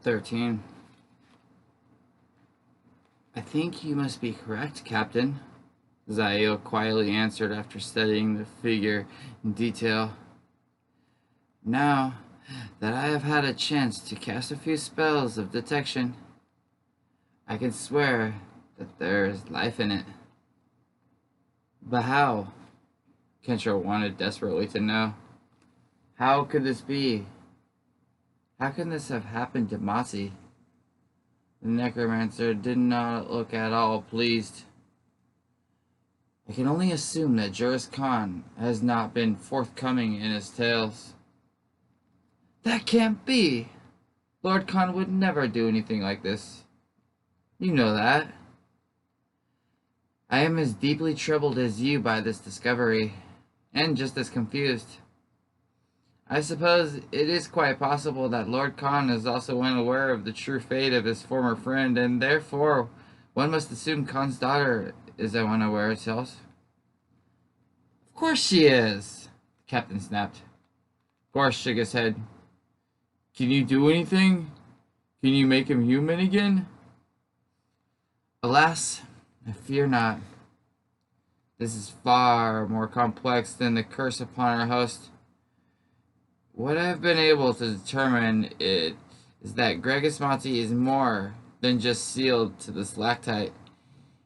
13. I think you must be correct, Captain, Zael quietly answered after studying the figure in detail. Now that I have had a chance to cast a few spells of detection, I can swear that there is life in it. But how? Kentra wanted desperately to know. How could this be? How can this have happened to Mati? The necromancer did not look at all pleased. I can only assume that Juris Khan has not been forthcoming in his tales. That can't be! Lord Khan would never do anything like this. You know that. I am as deeply troubled as you by this discovery, and just as confused. I suppose it is quite possible that Lord Khan is also unaware of the true fate of his former friend, and therefore one must assume Khan's daughter is unaware herself. Of course she is, the captain snapped. Gorse shook his head. Can you do anything? Can you make him human again? Alas, I fear not. This is far more complex than the curse upon our host. What I have been able to determine is that Gregus Monty is more than just sealed to the stalactite.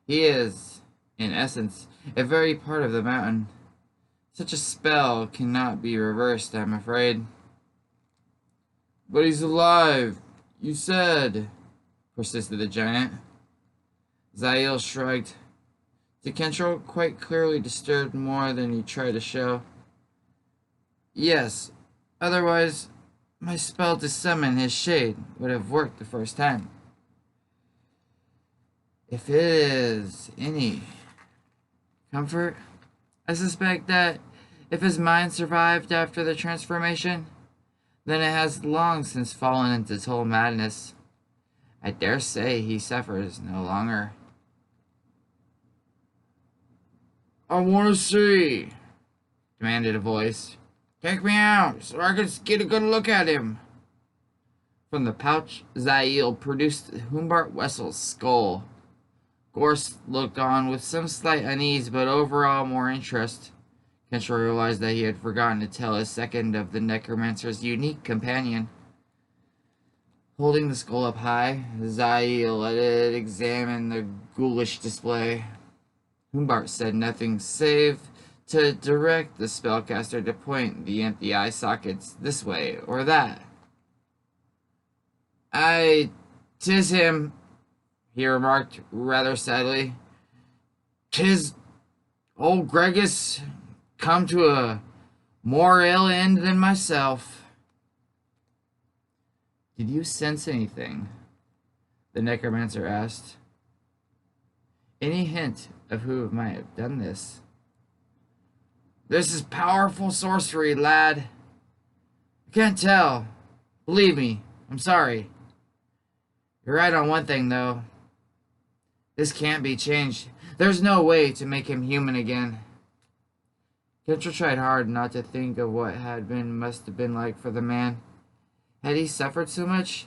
He is, in essence, a very part of the mountain. Such a spell cannot be reversed, I'm afraid. But he's alive, you said, persisted the giant. Zael shrugged. Kentra quite clearly disturbed more than he tried to show. Yes, otherwise my spell to summon his shade would have worked the first time. If it is any comfort, I suspect that if his mind survived after the transformation, then it has long since fallen into total madness. I dare say he suffers no longer. I want to see, demanded a voice. Take me out so I can get a good look at him. From the pouch, Zael produced Humbart Wessel's skull. Gorse looked on with some slight unease, but overall more interest. Kentra realized that he had forgotten to tell his second of the necromancer's unique companion. Holding the skull up high, Zael let it examine the ghoulish display. Humbart said nothing save to direct the spellcaster to point the empty eye sockets this way or that. "'Tis him," he remarked rather sadly. "'Tis old Gregus come to a more ill end than myself." Did you sense anything? The necromancer asked. Any hint of who might have done this? This is powerful sorcery, lad. I can't tell. Believe me, I'm sorry. You're right on one thing, though. This can't be changed. There's no way to make him human again. Kentra tried hard not to think of what must have been like for the man. Had he suffered so much?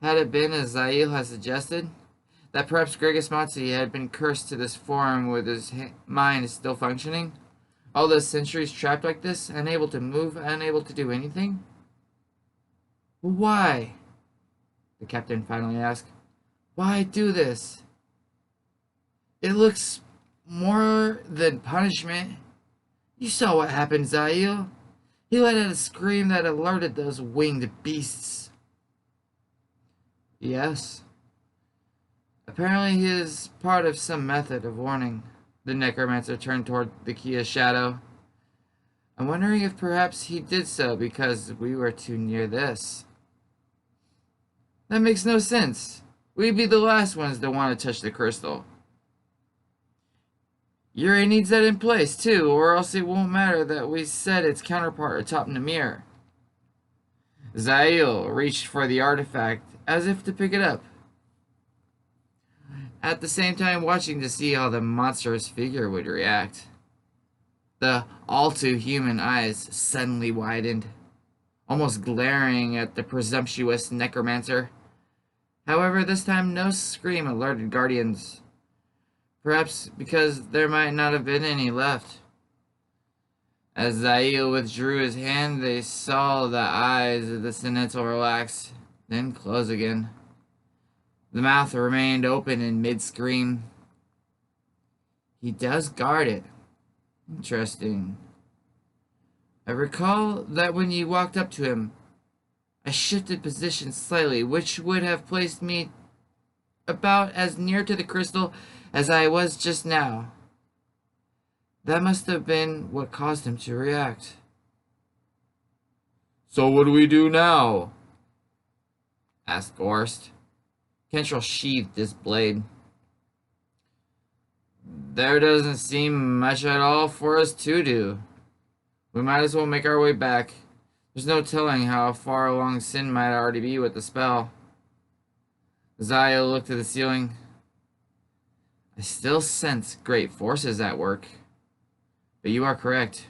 Had it been as Zael had suggested? That perhaps Gregus Monty had been cursed to this form with his mind still functioning? All those centuries trapped like this, unable to move, unable to do anything? Why? The captain finally asked. Why do this? It looks more than punishment. You saw what happened, Zael. He let out a scream that alerted those winged beasts. Yes. Apparently he is part of some method of warning. The necromancer turned toward the key of shadow. I'm wondering if perhaps he did so because we were too near this. That makes no sense. We'd be the last ones to want to touch the crystal. Yuri needs that in place too, or else it won't matter that we set its counterpart atop Namir. Zael reached for the artifact as if to pick it up, at the same time watching to see how the monstrous figure would react. The all-too-human eyes suddenly widened, almost glaring at the presumptuous necromancer. However, this time no scream alerted guardians. Perhaps because there might not have been any left. As Zael withdrew his hand, they saw the eyes of the Sentinel relax, then close again. The mouth remained open in mid-scream. He does guard it. Interesting. I recall that when you walked up to him, I shifted position slightly, which would have placed me about as near to the crystal as I was just now. That must have been what caused him to react. So what do we do now? Asked Gorst. Kentrell sheathed his blade. There doesn't seem much at all for us to do. We might as well make our way back. There's no telling how far along Sin might already be with the spell. Zaya looked at the ceiling. I still sense great forces at work. But you are correct.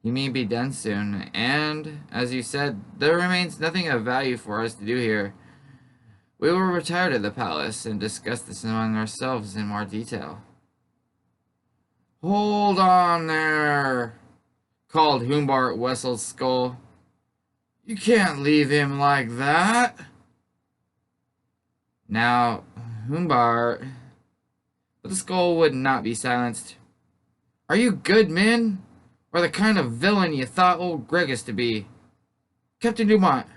He may be done soon, and, as you said, there remains nothing of value for us to do here. We will retire to the palace and discuss this among ourselves in more detail. Hold on there, called Humbart Wessel's skull. You can't leave him like that. Now, Humbart... But the skull would not be silenced. Are you good men? Or the kind of villain you thought old Gregus to be? Captain Dumont,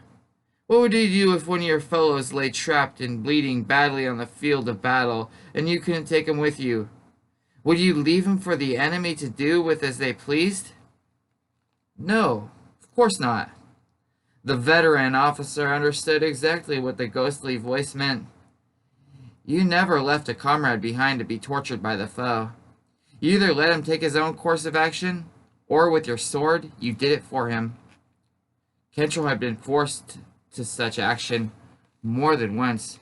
what would you do if one of your fellows lay trapped and bleeding badly on the field of battle, and you couldn't take him with you? Would you leave him for the enemy to do with as they pleased? No, of course not. The veteran officer understood exactly what the ghostly voice meant. You never left a comrade behind to be tortured by the foe. You either let him take his own course of action, or with your sword, you did it for him. Kentrell had been forced to such action more than once,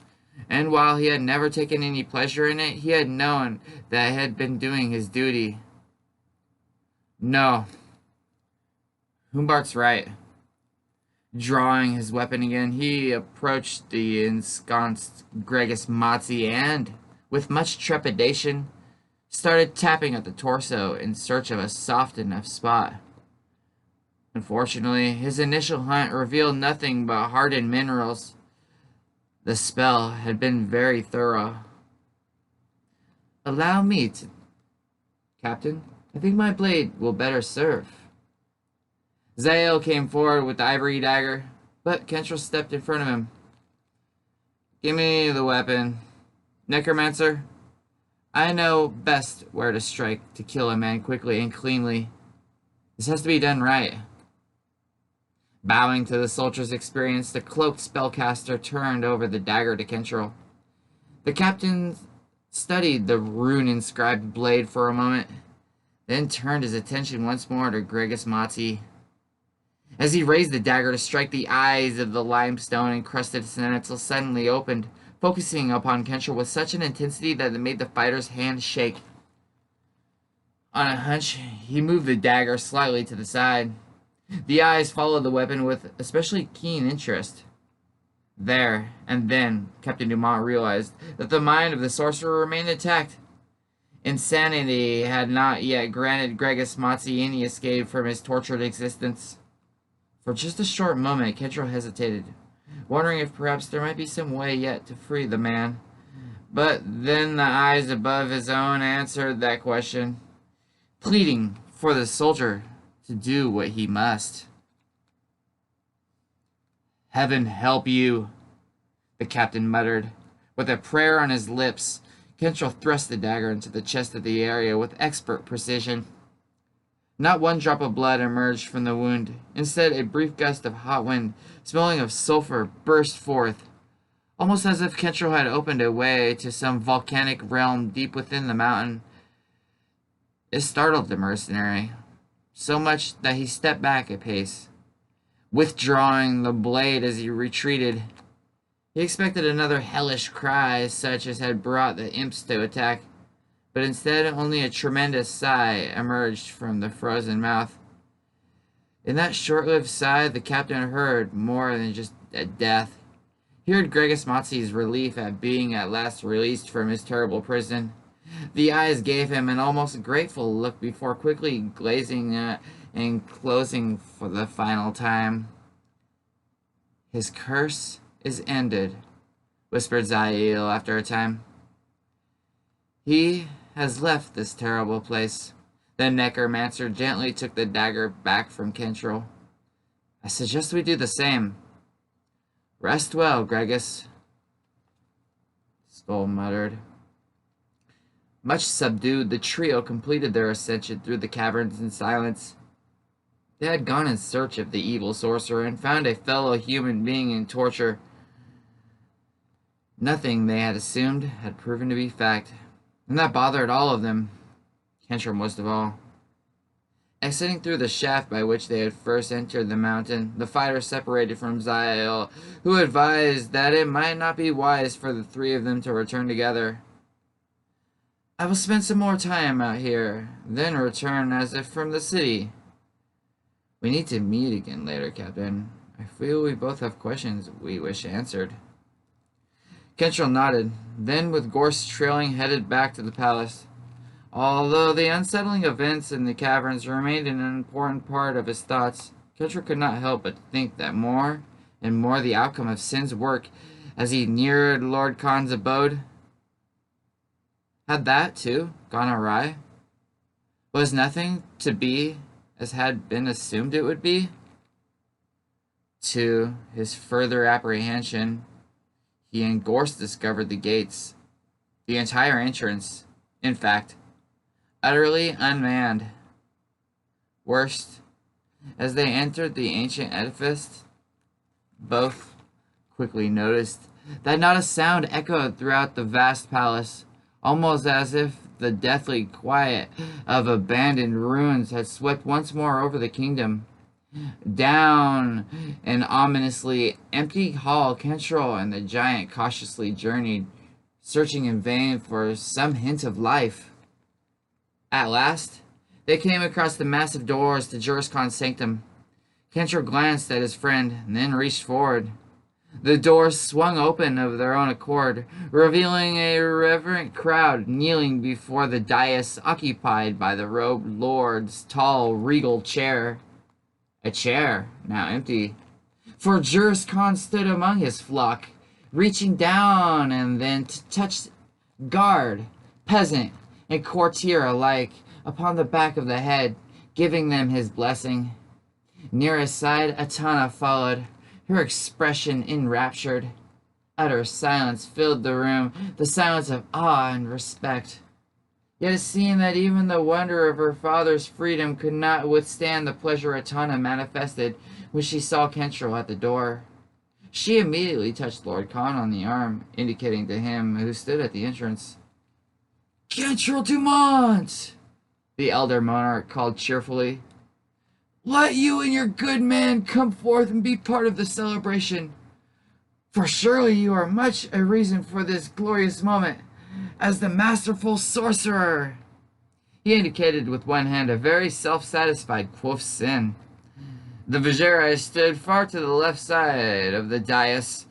and while he had never taken any pleasure in it, he had known that he had been doing his duty. No. Humbart's right. Drawing his weapon again, he approached the ensconced Gregus Matzi and, with much trepidation, started tapping at the torso in search of a soft enough spot. Unfortunately, his initial hunt revealed nothing but hardened minerals. The spell had been very thorough. Allow me to... Captain, I think my blade will better serve. Zael came forward with the ivory dagger, but Kentrell stepped in front of him. Give me the weapon. Necromancer, I know best where to strike to kill a man quickly and cleanly. This has to be done right. Bowing to the soldier's experience, the cloaked spellcaster turned over the dagger to Kentrell. The captain studied the rune-inscribed blade for a moment, then turned his attention once more to Gregus Matzi. As he raised the dagger to strike, the eyes of the limestone-encrusted sentinel suddenly opened, focusing upon Kentrell with such an intensity that it made the fighter's hand shake. On a hunch, he moved the dagger slightly to the side. The eyes followed the weapon with especially keen interest. There and then, Captain Dumont realized that the mind of the sorcerer remained intact. Insanity had not yet granted Gregus Matzi any escape from his tortured existence. For just a short moment, Kentrell hesitated, wondering if perhaps there might be some way yet to free the man. But then the eyes above his own answered that question, pleading for the soldier to do what he must. Heaven help you, the captain muttered. With a prayer on his lips, Kentrell thrust the dagger into the chest of the area with expert precision. Not one drop of blood emerged from the wound. Instead, a brief gust of hot wind, smelling of sulfur, burst forth, almost as if Kentrell had opened a way to some volcanic realm deep within the mountain. It startled the mercenary, so much that he stepped back a pace, withdrawing the blade as he retreated. He expected another hellish cry such as had brought the imps to attack, but instead only a tremendous sigh emerged from the frozen mouth. In that short-lived sigh, the captain heard more than just a death. Heard Gregis Matzi's relief at being at last released from his terrible prison. The eyes gave him an almost grateful look before quickly glazing and closing for the final time. His curse is ended, whispered Zael after a time. He has left this terrible place. The necromancer gently took the dagger back from Kentril. I suggest we do the same. Rest well, Gregis, Skull muttered. Much subdued, the trio completed their ascension through the caverns in silence. They had gone in search of the evil sorcerer and found a fellow human being in torture. Nothing they had assumed had proven to be fact, and that bothered all of them, Kentril most of all. Exiting through the shaft by which they had first entered the mountain, the fighters separated from Zael, who advised that it might not be wise for the three of them to return together. I will spend some more time out here, then return as if from the city. We need to meet again later, Captain. I feel we both have questions we wish answered. Kentril nodded, then with Gorse trailing headed back to the palace. Although the unsettling events in the caverns remained an important part of his thoughts, Kentril could not help but think that more and more the outcome of Sin's work as he neared Lord Khan's abode. Had that, too, gone awry? Was nothing to be as had been assumed it would be? To his further apprehension, he and Gorse discovered the gates, the entire entrance, in fact, utterly unmanned. Worst, as they entered the ancient edifice, both quickly noticed that not a sound echoed throughout the vast palace, almost as if the deathly quiet of abandoned ruins had swept once more over the kingdom. Down an ominously empty hall, Kentril and the giant cautiously journeyed, searching in vain for some hint of life. At last, they came across the massive doors to Juris Khan's sanctum. Kentril glanced at his friend, and then reached forward. The doors swung open of their own accord, revealing a reverent crowd kneeling before the dais occupied by the robed lord's tall, regal chair. A chair, now empty, for Juris Khan stood among his flock, reaching down and then to touch guard, peasant, and courtier alike upon the back of the head, giving them his blessing. Near his side, Atana followed, her expression enraptured. Utter silence filled the room, the silence of awe and respect. Yet it seemed that even the wonder of her father's freedom could not withstand the pleasure Atana manifested when she saw Kentril at the door. She immediately touched Lord Khan on the arm, indicating to him who stood at the entrance. Kentril Dumont! The elder monarch called cheerfully. Let you and your good man come forth and be part of the celebration. For surely you are much a reason for this glorious moment, as the masterful sorcerer. He indicated with one hand a very self-satisfied quoth Sin. The Vizieri stood far to the left side of the dais,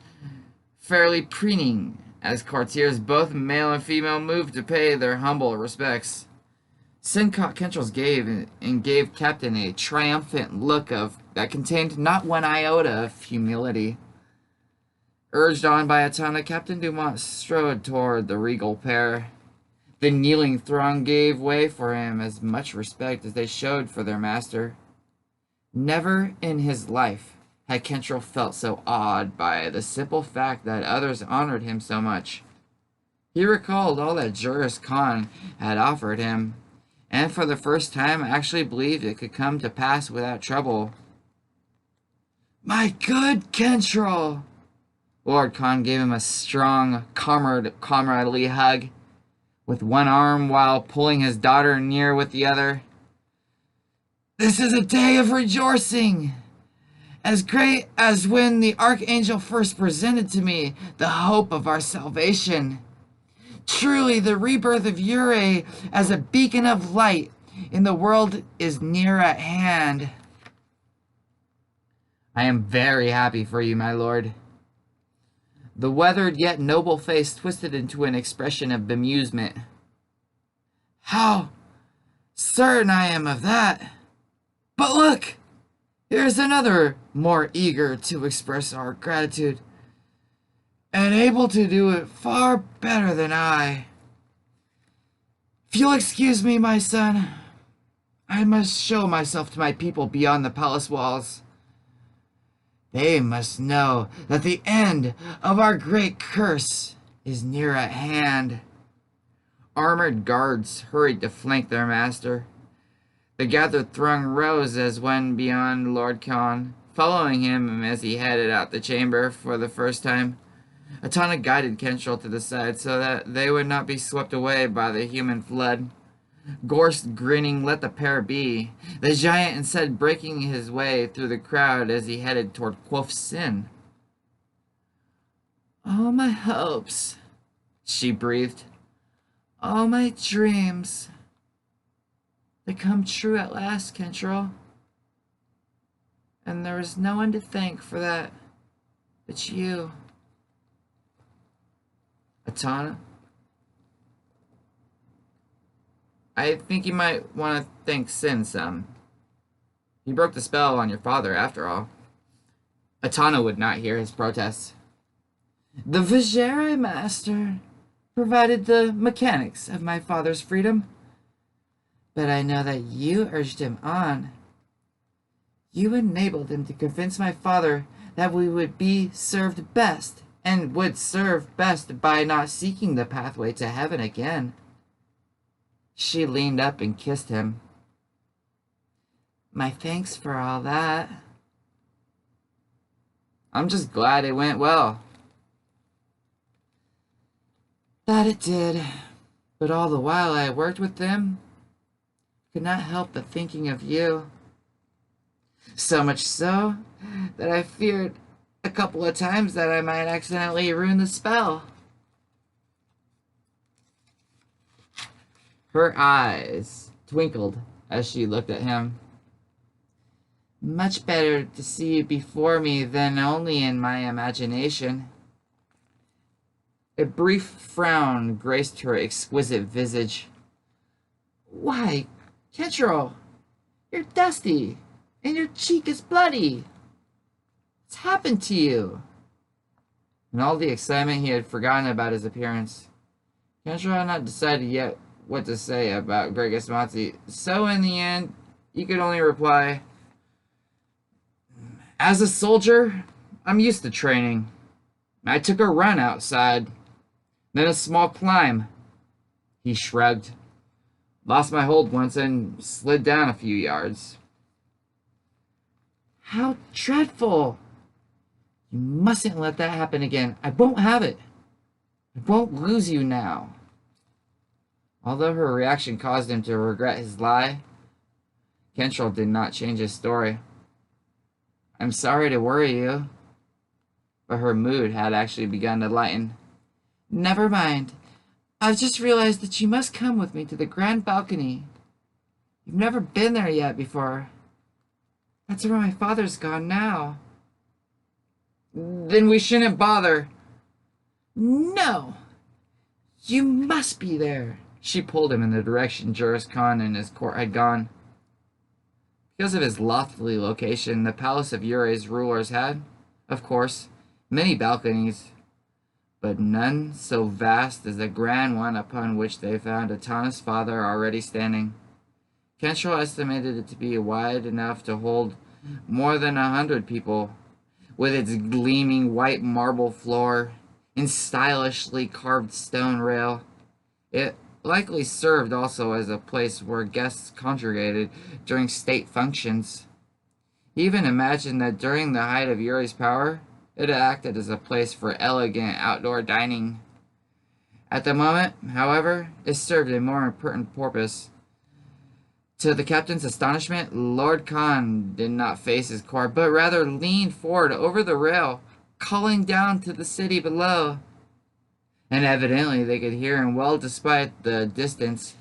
fairly preening, as courtiers both male and female moved to pay their humble respects. Sin caught Kentril's gaze and gave Captain a triumphant look that contained not one iota of humility. Urged on by Atana, Captain Dumont strode toward the regal pair. The kneeling throng gave way for him as much respect as they showed for their master. Never in his life had Kentril felt so awed by the simple fact that others honored him so much. He recalled all that Juris Khan had offered him, and for the first time actually believed it could come to pass without trouble. My good Kentril! Lord Khan gave him a strong, comradely hug, with one arm while pulling his daughter near with the other. This is a day of rejoicing, as great as when the Archangel first presented to me the hope of our salvation. Truly, the rebirth of Ure as a beacon of light in the world is near at hand. I am very happy for you, my lord. The weathered yet noble face twisted into an expression of bemusement. How certain I am of that! But look! Here's another more eager to express our gratitude, and able to do it far better than I. If you'll excuse me, my son, I must show myself to my people beyond the palace walls. They must know that the end of our great curse is near at hand. Armored guards hurried to flank their master. The gathered throng rose as one beyond Lord Khan, following him as he headed out the chamber for the first time. Atana guided Kentril to the side so that they would not be swept away by the human flood. Gorst, grinning, let the pair be, the giant instead breaking his way through the crowd as he headed toward Quoth Sin. All my hopes, she breathed, all my dreams, they come true at last, Kentril. And there is no one to thank for that but you. Atana? I think you might want to thank Sin some. He broke the spell on your father, after all. Atana would not hear his protests. The Vajere Master provided the mechanics of my father's freedom. But I know that you urged him on. You enabled him to convince my father that we would be served best, and would serve best by not seeking the pathway to heaven again. She leaned up and kissed him. My thanks for all that. I'm just glad it went well. That it did. But all the while I worked with them, could not help but thinking of you. So much so that I feared a couple of times that I might accidentally ruin the spell. Her eyes twinkled as she looked at him. Much better to see you before me than only in my imagination. A brief frown graced her exquisite visage. Why, Kentril, you're dusty, and your cheek is bloody. What's happened to you? In all the excitement, he had forgotten about his appearance. Kentril had not decided yet what to say about Gregus Matzi, so in the end, he could only reply, as a soldier, I'm used to training. I took a run outside, then a small climb. He shrugged. Lost my hold once and slid down a few yards. How dreadful! You mustn't let that happen again. I won't have it. I won't lose you now. Although her reaction caused him to regret his lie, Kentril did not change his story. I'm sorry to worry you. But her mood had actually begun to lighten. Never mind. I've just realized that you must come with me to the grand balcony. You've never been there yet before. That's where my father's gone now. Then we shouldn't bother. No! You must be there. She pulled him in the direction Juris Khan and his court had gone. Because of his lofty location, the palace of Ure's rulers had, of course, many balconies, but none so vast as the grand one upon which they found Atana's father already standing. Kentril estimated it to be wide enough to hold more than 100 people, with its gleaming white marble floor and stylishly carved stone rail. It likely served also as a place where guests congregated during state functions. He even imagined that during the height of Yuri's power, it acted as a place for elegant outdoor dining. At the moment, however, it served a more important purpose. To the captain's astonishment, Lord Khan did not face his court, but rather leaned forward over the rail, calling down to the city below. And evidently they could hear him well despite the distance,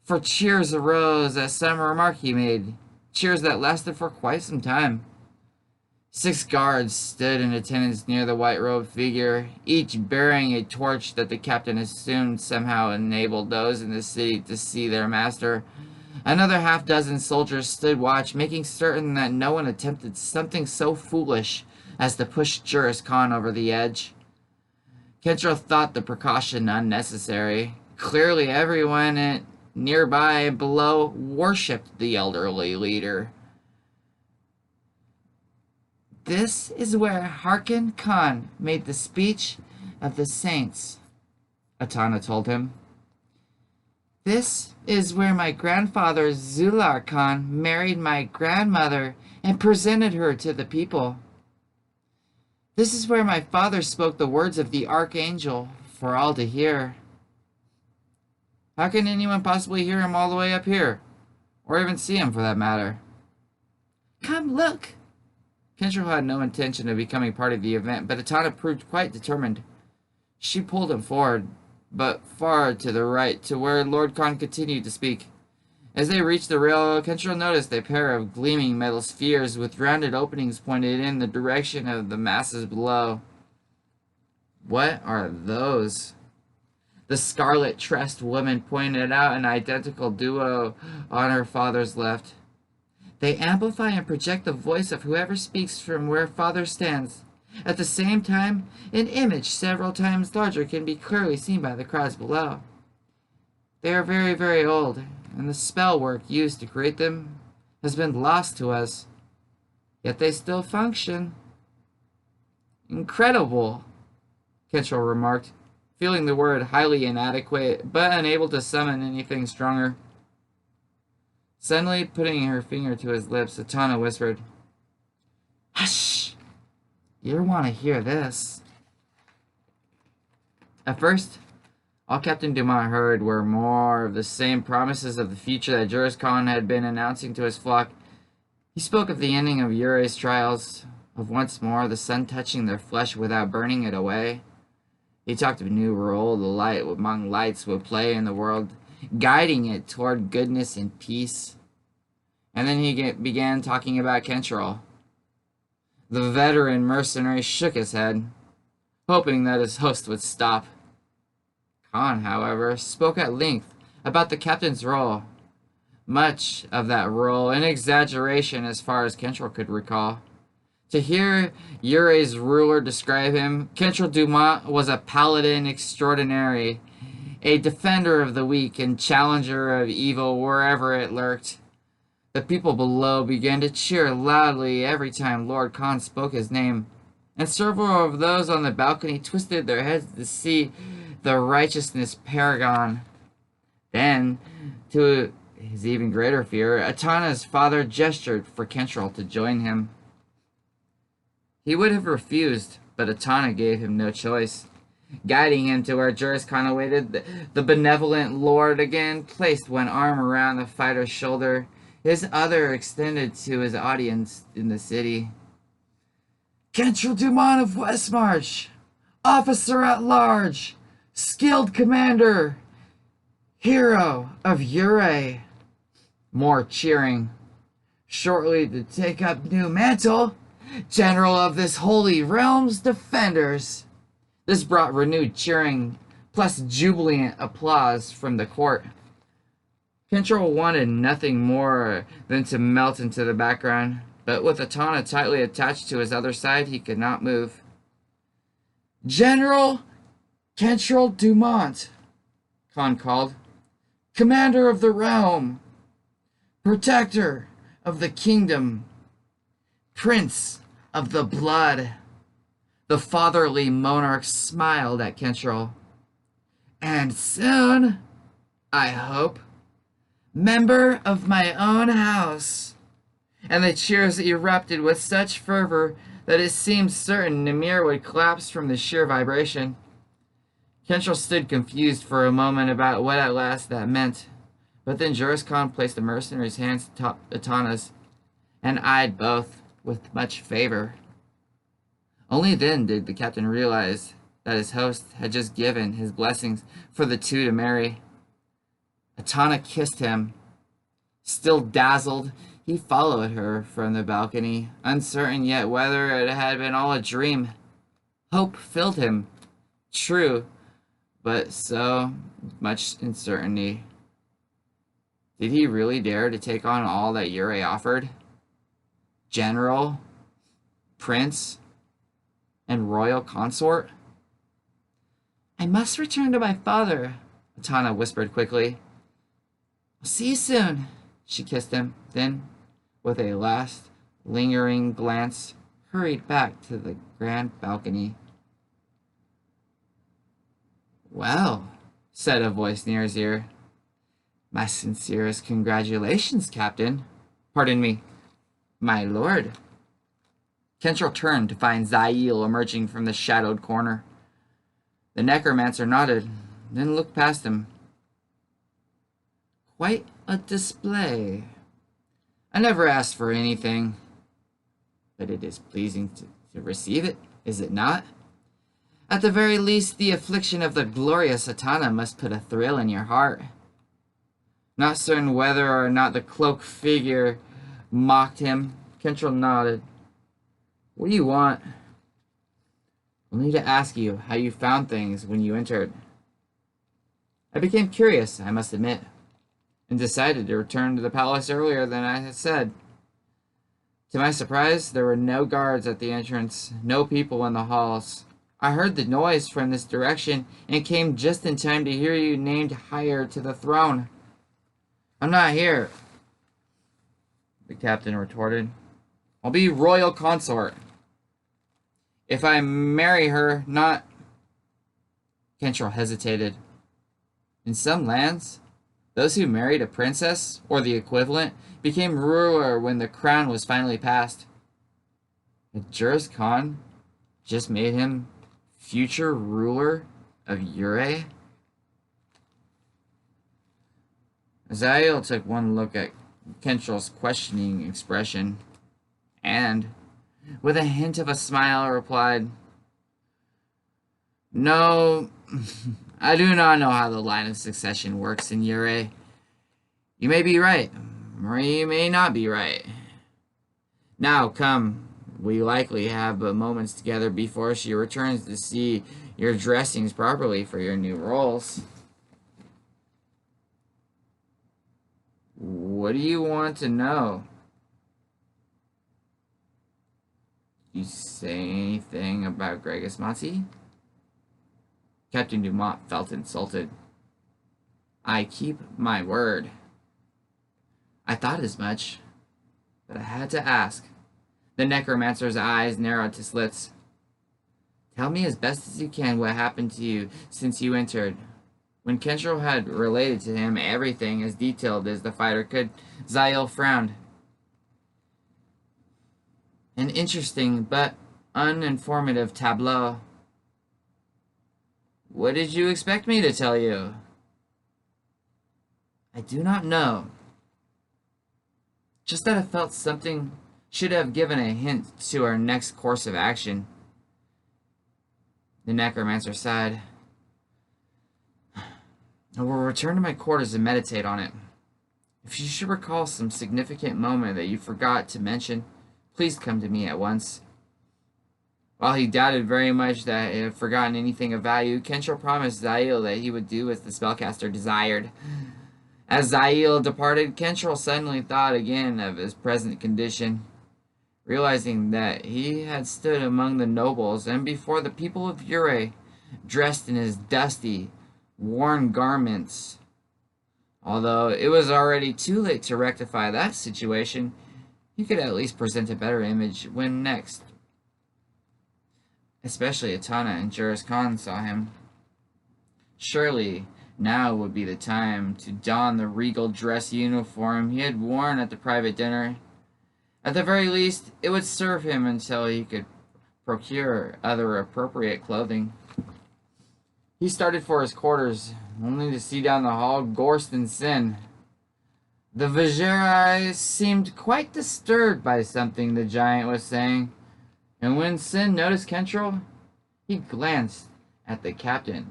for cheers arose at some remark he made, cheers that lasted for quite some time. 6 guards stood in attendance near the white-robed figure, each bearing a torch that the captain assumed somehow enabled those in the city to see their master. Another half-dozen soldiers stood watch, making certain that no one attempted something so foolish as to push Juris Khan over the edge. Kentrell thought the precaution unnecessary. Clearly everyone nearby and below worshipped the elderly leader. This is where Harkin Khan made the speech of the saints, Atana told him. This is where my grandfather Zular Khan married my grandmother and presented her to the people. This is where my father spoke the words of the archangel for all to hear. How can anyone possibly hear him all the way up here? Or even see him, for that matter? Come look! Kentrell had no intention of becoming part of the event, but Atana proved quite determined. She pulled him forward, but far to the right, to where Lord Khan continued to speak. As they reached the rail, Kentrell noticed a pair of gleaming metal spheres with rounded openings pointed in the direction of the masses below. What are those? The scarlet-tressed woman pointed out an identical duo on her father's left. They amplify and project the voice of whoever speaks from where father stands. At the same time, an image several times larger can be clearly seen by the crowds below. They are very, very old, and the spell work used to create them has been lost to us. Yet they still function. Incredible, Kentrell remarked, feeling the word highly inadequate, but unable to summon anything stronger. Suddenly, putting her finger to his lips, Atana whispered, Hush! You'll want to hear this. At first, all Captain Dumont heard were more of the same promises of the future that Juris Khan had been announcing to his flock. He spoke of the ending of Uray's trials, of once more the sun touching their flesh without burning it away. He talked of a new role the light among lights would play in the world, guiding it toward goodness and peace. And then he began talking about Kentrell. The veteran mercenary shook his head, hoping that his host would stop. Khan, however, spoke at length about the captain's role. Much of that role an exaggeration as far as Kentrell could recall. To hear Uray's ruler describe him, Kentrell Dumont was a paladin extraordinary, a defender of the weak and challenger of evil wherever it lurked. The people below began to cheer loudly every time Lord Khan spoke his name, and several of those on the balcony twisted their heads to see the righteousness paragon. Then, to his even greater fear, Atana's father gestured for Kentrell to join him. He would have refused, but Atana gave him no choice. Guiding him to where Juris Khan awaited, the benevolent lord again placed one arm around the fighter's shoulder, his other extended to his audience in the city. Kentrell Dumont of Westmarch, officer at large, skilled commander, hero of Uray. More cheering. Shortly to take up new mantle, general of this holy realm's defenders. This brought renewed cheering, plus jubilant applause from the court. Kentrell wanted nothing more than to melt into the background, but with Atana tightly attached to his other side, he could not move. General Kentrell Dumont, Khan called, commander of the realm, protector of the kingdom, prince of the blood. The fatherly monarch smiled at Kentrell. And soon, I hope, member of my own house. And the cheers erupted with such fervor that it seemed certain Namir would collapse from the sheer vibration. Kentrell stood confused for a moment about what at last that meant, but then Juris Khan placed the mercenary's hands atop Atana's, and eyed both with much favor. Only then did the captain realize that his host had just given his blessings for the two to marry. Atana kissed him. Still dazzled, He followed her from the balcony, uncertain yet whether it had been all a dream. Hope filled him. True, but so much uncertainty. Did he really dare to take on all that Yurei offered? General, prince, and royal consort? I must return to my father, Atana whispered quickly. I'll see you soon. She kissed him, then, with a last lingering glance, hurried back to the grand balcony. Well, said a voice near his ear. My sincerest congratulations, Captain. Pardon me, my lord. Kentrell turned to find Zael emerging from the shadowed corner. The necromancer nodded, then looked past him. Quite a display. I never asked for anything, but it is pleasing to receive it, is it not? At the very least, the affliction of the glorious Atana must put a thrill in your heart. Not certain whether or not the cloaked figure mocked him, Kentrell nodded. What do you want? I'll need to ask you how you found things when you entered. I became curious, I must admit, and decided to return to the palace earlier than I had said. To my surprise, there were no guards at the entrance, no people in the halls. I heard the noise from this direction and came just in time to hear you named higher to the throne. I'm not here, the captain retorted. I'll be royal consort. If I marry her, not... Kentrell hesitated. In some lands, those who married a princess, or the equivalent, became ruler when the crown was finally passed. Had Juris Khan just made him future ruler of Yurei? Zael took one look at Kentrell's questioning expression, and, with a hint of a smile, replied, No, I do not know how the line of succession works in Yurei. You may be right, or you may not be right. Now, come, we likely have but moments together before she returns to see your dressings properly for your new roles. What do you want to know? You say anything about Gregus Mati? Captain Dumont felt insulted. I keep my word. I thought as much, but I had to ask. The necromancer's eyes narrowed to slits. Tell me as best as you can what happened to you since you entered. When Kentrell had related to him everything as detailed as the fighter could, Zael frowned. An interesting but uninformative tableau. What did you expect me to tell you? I do not know. Just that I felt something should have given a hint to our next course of action. The necromancer sighed. I will return to my quarters and meditate on it. If you should recall some significant moment that you forgot to mention, please come to me at once. While he doubted very much that he had forgotten anything of value, Kentrell promised Zael that he would do as the spellcaster desired. As Zael departed, Kentrell suddenly thought again of his present condition, realizing that he had stood among the nobles and before the people of Yurei, dressed in his dusty, worn garments. Although it was already too late to rectify that situation, he could at least present a better image when next. Especially Atana and Juris Khan saw him. Surely now would be the time to don the regal dress uniform he had worn at the private dinner. At the very least, it would serve him until he could procure other appropriate clothing. He started for his quarters, only to see down the hall Gorst and Sin. The Vizier seemed quite disturbed by something the giant was saying, and when Sin noticed Kentrell, he glanced at the captain,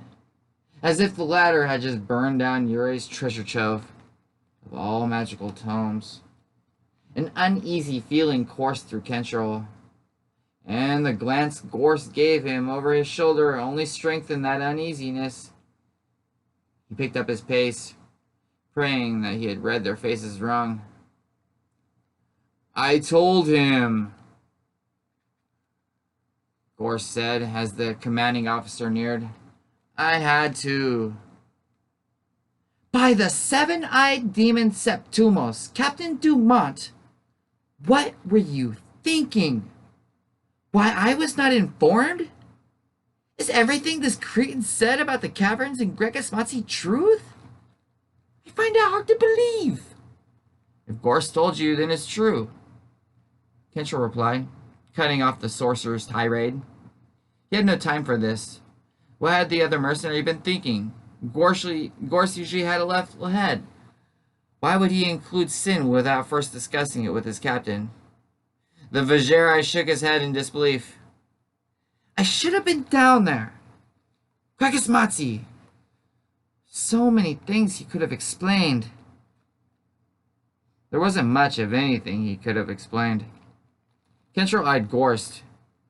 as if the latter had just burned down Yurei's treasure trove of all magical tomes. An uneasy feeling coursed through Kentrell, and the glance Gorst gave him over his shoulder only strengthened that uneasiness. He picked up his pace, praying that he had read their faces wrong. "I told him," Gorst said as the commanding officer neared. "I had to." "By the seven-eyed demon Septumos, Captain Dumont, what were you thinking? Why I was not informed? Is everything this Cretan said about the caverns in Gregasmatsi truth? I find it hard to believe." "If Gorst told you, then it's true," Kentrell replied, cutting off the sorcerer's tirade. He had no time for this. What had the other mercenary been thinking? Gorst usually had a left head. Why would he include sin without first discussing it with his captain? The Vigerai shook his head in disbelief. "I should have been down there. Gregasmatsi. So many things he could have explained." There wasn't much of anything he could have explained. Kentrell eyed Gorst,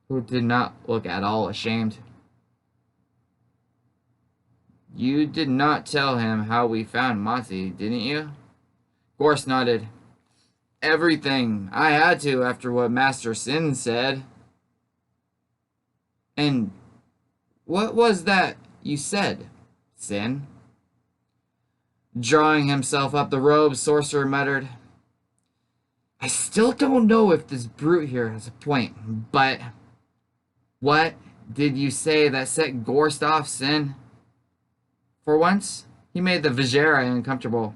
who did not look at all ashamed. "You did not tell him how we found Matsi, didn't you?" Gorst nodded. "Everything. I had to after what Master Sin said." "And what was that you said, Sin?" Drawing himself up the robe, Sorcerer muttered, "I still don't know if this brute here has a point, but what did you say that set Gorst off, Sin?" For once, he made the Vigerai uncomfortable.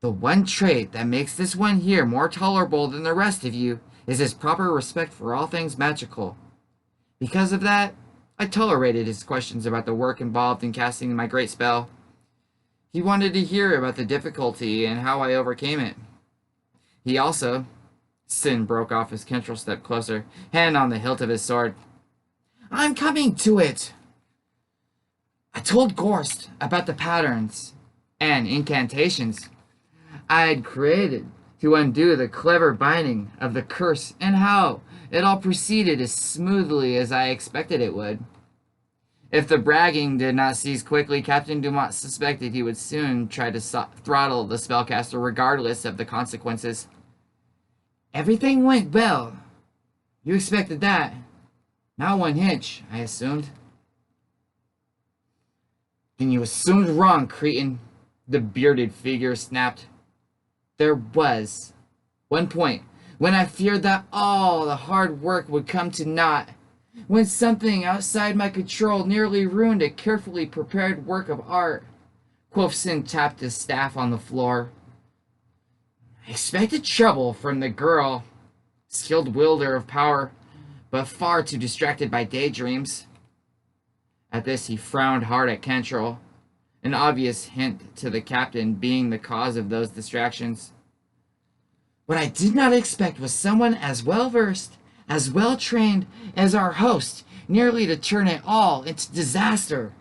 "The one trait that makes this one here more tolerable than the rest of you is his proper respect for all things magical. Because of that, I tolerated his questions about the work involved in casting my great spell. He wanted to hear about the difficulty and how I overcame it. He also..." Sin broke off as Kentrell stepped closer, hand on the hilt of his sword. "I'm coming to it! I told Gorst about the patterns and incantations I had created to undo the clever binding of the curse and how it all proceeded as smoothly as I expected it would. If the bragging did not cease quickly, Captain Dumont suspected he would soon try to throttle the spellcaster regardless of the consequences. Everything went well. You expected that. Not one hitch, I assumed." "Then you assumed wrong, Cretan," the bearded figure snapped. "There was one point when I feared that all the hard work would come to naught, when something outside my control nearly ruined a carefully prepared work of art." Quothsin tapped his staff on the floor. "I expected trouble from the girl, skilled wielder of power, but far too distracted by daydreams." At this he frowned hard at Kentrell, an obvious hint to the captain being the cause of those distractions. "What I did not expect was someone as well-versed, as well-trained as our host, nearly to turn it all into disaster."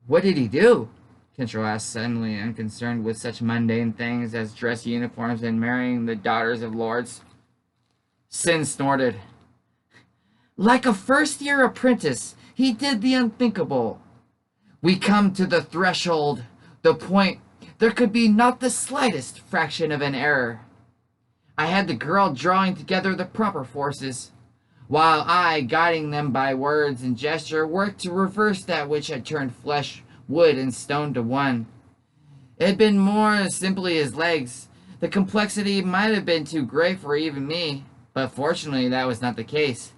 "What did he do?" Kentrell asked, suddenly unconcerned with such mundane things as dress uniforms and marrying the daughters of lords. Sin snorted. "Like a first-year apprentice, he did the unthinkable. We come to the threshold, the point there could be not the slightest fraction of an error. I had the girl drawing together the proper forces, while I, guiding them by words and gesture, worked to reverse that which had turned flesh, wood, and stone to one. It had been more simply his legs. The complexity might have been too great for even me, but fortunately that was not the case.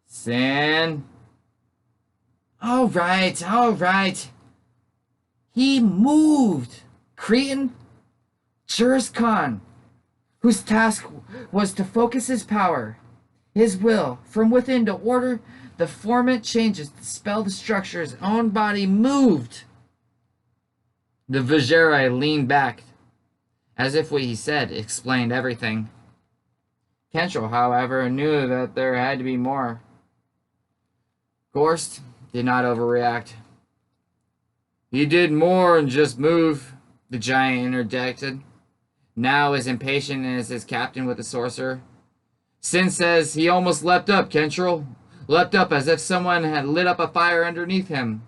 Sin. All right. He moved. Cretan Jurus Khan, whose task was to focus his power, his will, from within to order the formant changes to spell the structure his own body moved. The Vigerai leaned back, as if what he said explained everything. Kentrell, however, knew that there had to be more. Gorst did not overreact. He did more than just move, the giant interjected. now as impatient as his captain with the sorcerer. Sin says he almost leapt up, Kentrell. Leapt up as if someone had lit up a fire underneath him.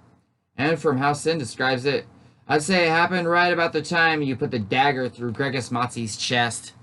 And from how Sin describes it, I'd say it happened right about the time you put the dagger through Gregis Matzi's chest.